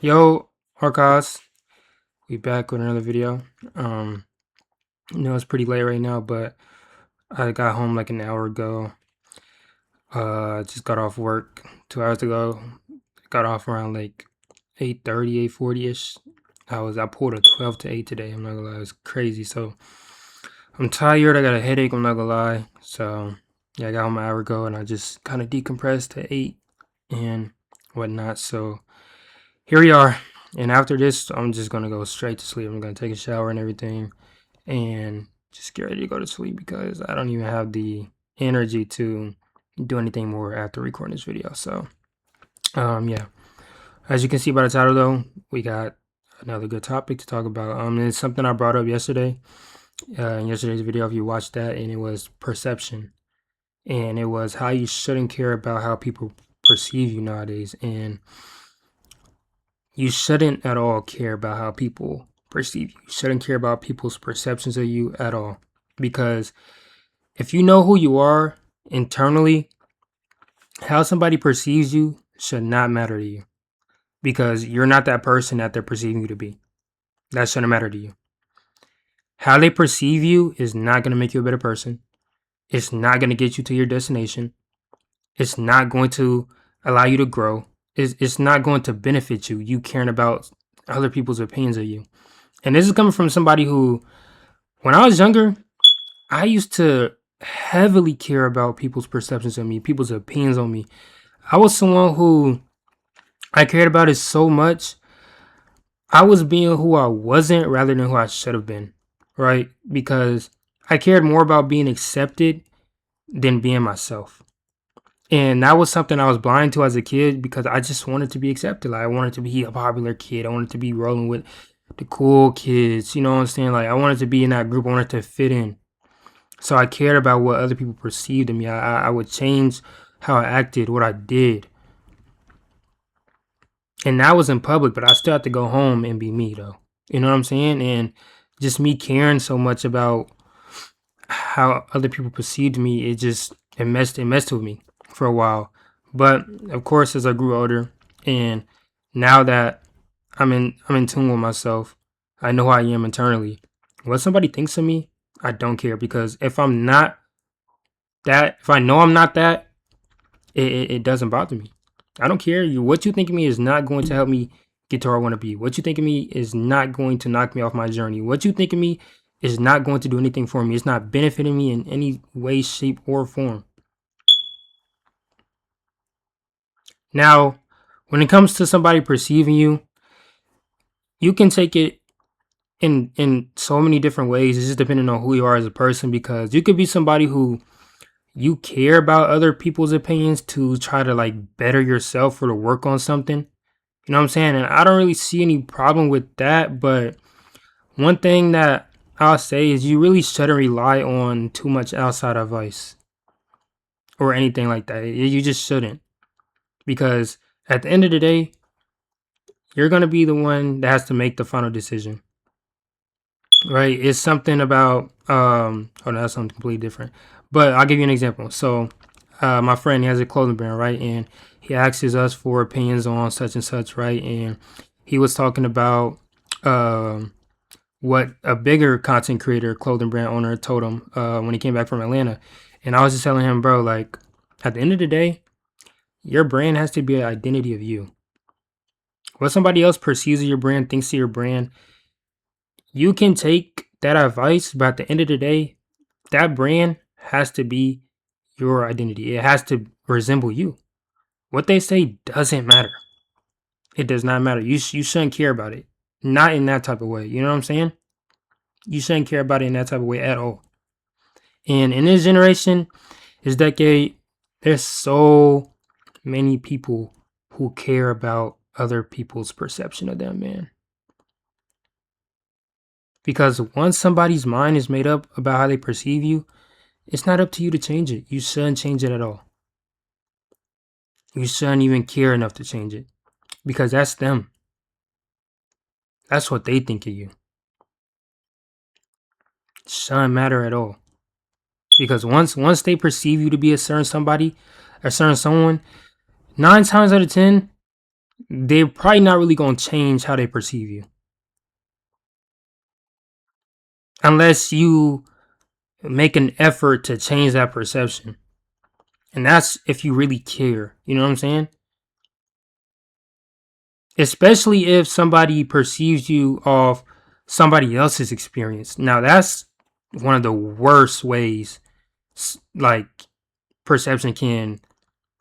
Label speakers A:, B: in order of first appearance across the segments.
A: Yo, Arcos, we back with another video. It's pretty late right now, but I got home like an hour ago. Just got off work 2 hours ago. Got off around like 8:30, 8:40ish. I pulled a 12 to 8 today. I'm not gonna lie, it was crazy. So I'm tired. I got a headache. I'm not gonna lie. So yeah, I got home an hour ago, and I just kind of decompressed to 8 and whatnot. So here we are. And after this, I'm just gonna go straight to sleep. I'm gonna take a shower and everything and just get ready to go to sleep because I don't even have the energy to do anything more after recording this video. So yeah. As you can see by the title though, we got another good topic to talk about. It's something I brought up yesterday, in yesterday's video, if you watched that, and it was perception. And it was how you shouldn't care about how people perceive you nowadays. And you shouldn't at all care about how people perceive you. You shouldn't care about people's perceptions of you at all. Because if you know who you are internally, how somebody perceives you should not matter to you. Because you're not that person that they're perceiving you to be. That shouldn't matter to you. How they perceive you is not going to make you a better person. It's not going to get you to your destination. It's not going to allow you to grow. It's not going to benefit you. You caring about other people's opinions of you. And this is coming from somebody who, when I was younger, I used to heavily care about people's perceptions of me, people's opinions on me. I was someone who I cared about it so much. I was being who I wasn't rather than who I should have been, right? Because I cared more about being accepted than being myself. And that was something I was blind to as a kid because I just wanted to be accepted. Like I wanted to be a popular kid. I wanted to be rolling with the cool kids. You know what I'm saying? Like I wanted to be in that group. I wanted to fit in. So I cared about what other people perceived of me. I would change how I acted, what I did. And that was in public, but I still had to go home and be me though. You know what I'm saying? And just me caring so much about how other people perceived me, it messed with me for a while. But of course, as I grew older, and now that I'm in tune with myself, I know who I am internally. What somebody thinks of me, I don't care because if I'm not that, if I know I'm not that, it doesn't bother me. I don't care. What you think of me is not going to help me get to where I want to be. What you think of me is not going to knock me off my journey. What you think of me is not going to do anything for me. It's not benefiting me in any way, shape, or form. Now, when it comes to somebody perceiving you, you can take it in so many different ways. It's just depending on who you are as a person because you could be somebody who you care about other people's opinions to try to like better yourself or to work on something. You know what I'm saying? And I don't really see any problem with that, but one thing that I'll say is you really shouldn't rely on too much outside advice or anything like that. You just shouldn't. Because at the end of the day, you're going to be the one that has to make the final decision. Right? It's something about oh no, that's something completely different. But I'll give you an example. So my friend, he has a clothing brand, right? And he asks us for opinions on such and such, right? And he was talking about what a bigger content creator, clothing brand owner told him when he came back from Atlanta. And I was just telling him, bro, like at the end of the day, your brand has to be an identity of you. What somebody else perceives of your brand, thinks of your brand, you can take that advice, but at the end of the day, that brand has to be your identity. It has to resemble you. What they say doesn't matter. It does not matter. You shouldn't care about it. Not in that type of way. You know what I'm saying? You shouldn't care about it in that type of way at all. And in this generation, this decade, there's so many people who care about other people's perception of them, man. Because once somebody's mind is made up about how they perceive you, it's not up to you to change it. You shouldn't change it at all. You shouldn't even care enough to change it. Because that's them. That's what they think of you. It shouldn't matter at all. Because once they perceive you to be a certain somebody, a certain someone, 9 times out of 10, they're probably not really gonna change how they perceive you unless you make an effort to change that perception. And that's if you really care. You know what I'm saying? Especially if somebody perceives you off somebody else's experience. Now that's one of the worst ways like perception can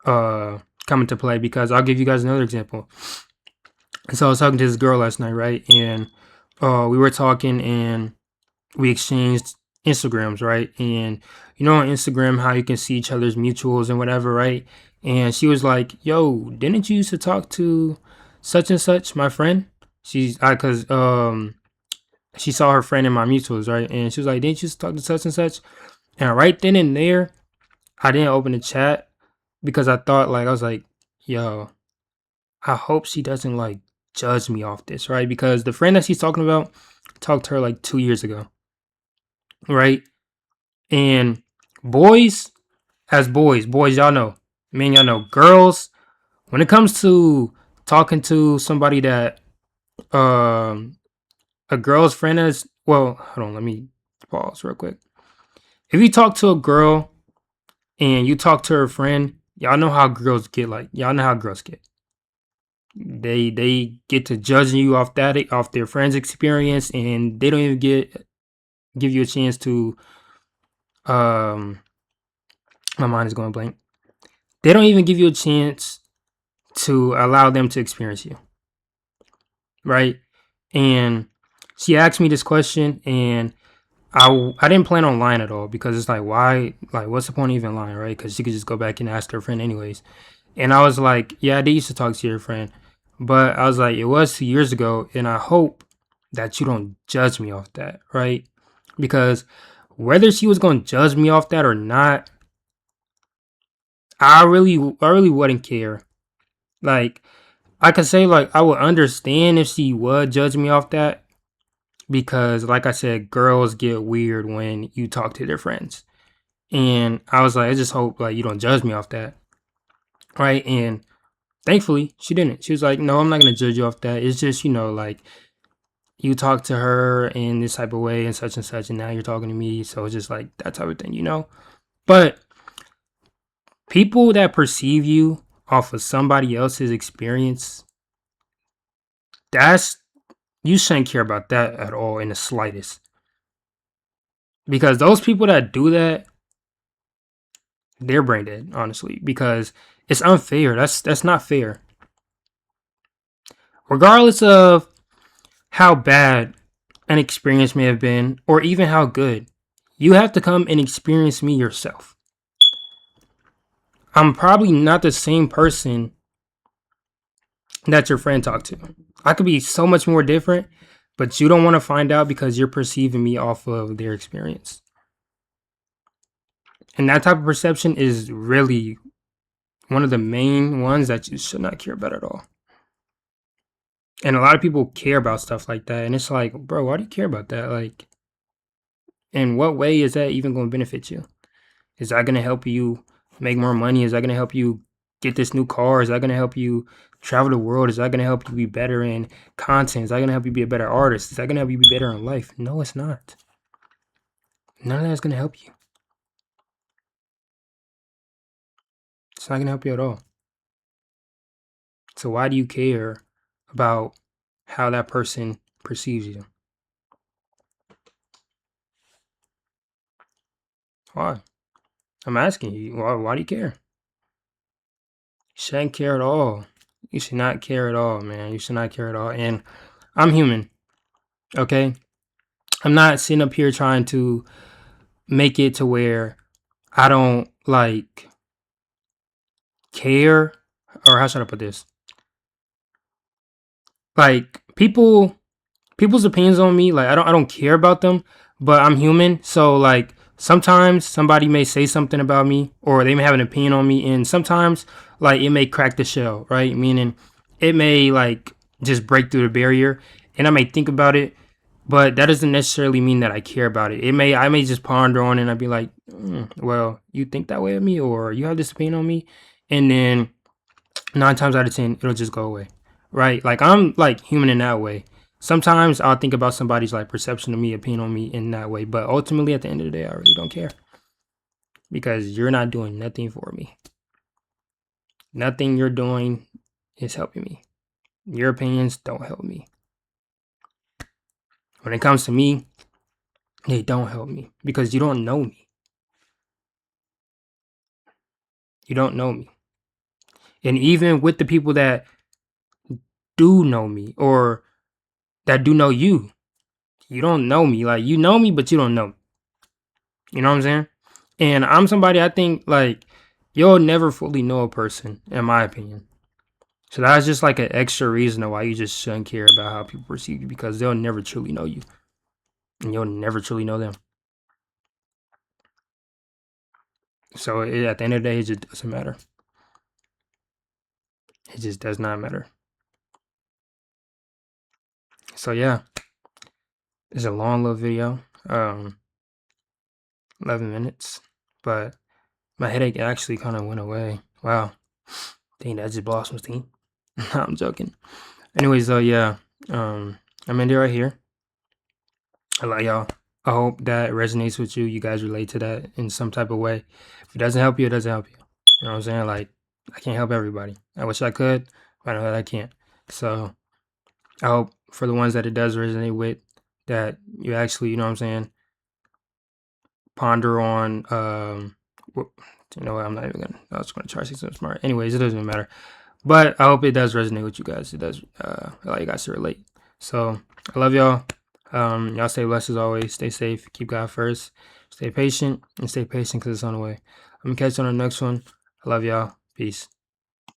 A: uh come into play, because I'll give you guys another example. So I was talking to this girl last night, right? And we were talking and we exchanged Instagrams, right? And you know on Instagram how you can see each other's mutuals and whatever, right? And she was like, "Yo, didn't you used to talk to such and such, my friend?" She's I cause she saw her friend in my mutuals, right? And she was like, "Didn't you used to talk to such and such?" And right then and there, I didn't open the chat because I thought like I was like, "Yo, I hope she doesn't like judge me off this, right?" Because the friend that she's talking about talked to her like 2 years ago, right? And boys, as boys, y'all know, men, y'all know, girls, when it comes to talking to somebody that um a girl's friend is, well, hold on, let me pause real quick. If you talk to a girl and you talk to her friend, y'all know how girls get, like y'all know how girls get. They get to judging you off that, off their friend's experience, and they don't even give you a chance to um my mind is going blank. They don't even give you a chance to allow them to experience you, right? And she asked me this question, and I didn't plan on lying at all, because it's like, why, like what's the point of even lying, right? Because she could just go back and ask her friend anyways. And I was like, yeah, I did used to talk to your friend, but I was like, it was 2 years ago, and I hope that you don't judge me off that, right? Because whether she was going to judge me off that or not, I really wouldn't care. Like, I could say like I would understand if she would judge me off that, because like I said, girls get weird when you talk to their friends. And I was like, I just hope like you don't judge me off that. Right. And thankfully she didn't. She was like, no, I'm not gonna judge you off that. It's just, like you talk to her in this type of way and such, and now you're talking to me. So it's just like that type of thing. But people that perceive you off of somebody else's experience, that's you shouldn't care about that at all in the slightest. Because those people that do that, they're brain dead, honestly, because it's unfair. That's not fair. Regardless of how bad an experience may have been, or even how good, you have to come and experience me yourself. I'm probably not the same person that your friend talked to. I could be so much more different, but you don't want to find out because you're perceiving me off of their experience. And that type of perception is really one of the main ones that you should not care about at all. And a lot of people care about stuff like that. And it's like, bro, why do you care about that? Like, in what way is that even going to benefit you? Is that going to help you make more money? Is that going to help you get this new car? Is that going to help you travel the world? Is that going to help you be better in content? Is that going to help you be a better artist? Is that going to help you be better in life? No, it's not. None of that's going to help you. It's not going to help you at all. So why do you care about how that person perceives you? Why? I'm asking you. Why do you care? You shouldn't care at all. You should not care at all, man. You should not care at all. And I'm human, okay? I'm not sitting up here trying to make it to where I don't like care, or how should I put this? Like people's opinions on me, like I don't care about them, but I'm human. So like sometimes somebody may say something about me, or they may have an opinion on me, and sometimes like it may crack the shell, right? Meaning it may like just break through the barrier, and I may think about it, but that doesn't necessarily mean that I care about it. I may just ponder on it, and I'd be like, well, you think that way of me, or you have this opinion on me, and then 9 times out of 10 it'll just go away, right? Like I'm like human in that way. Sometimes I'll think about somebody's like perception of me, opinion on me in that way, but ultimately at the end of the day, I really don't care because you're not doing nothing for me. Nothing you're doing is helping me. Your opinions don't help me. When it comes to me, they don't help me because you don't know me. You don't know me. And even with the people that do know me or that do know you, you don't know me. Like you know me, but you don't know me. You know what I'm saying? And I'm somebody I think like you'll never fully know a person, in my opinion. So that's just like an extra reason why you just shouldn't care about how people perceive you because they'll never truly know you. And you'll never truly know them. So at the end of the day, it just doesn't matter. It just does not matter. So yeah, it's a long little video, 11 minutes, but my headache actually kind of went away. Wow, dang, that just lost my steam. I'm joking. Anyways, yeah, I'm ending right here. I love y'all. I hope that resonates with you. You guys relate to that in some type of way. If it doesn't help you, it doesn't help you. You know what I'm saying? Like, I can't help everybody. I wish I could, but I know that I can't. So I hope for the ones that it does resonate with, that you actually, you know what I'm saying, ponder on, you know what, I'm not even gonna, I was gonna try to say something smart. Anyways, it doesn't matter. But I hope it does resonate with you guys. It does allow you guys to relate. So I love y'all. Y'all stay blessed as always. Stay safe. Keep God first. Stay patient and stay patient because it's on the way. I'm gonna catch you on the next one. I love y'all. Peace.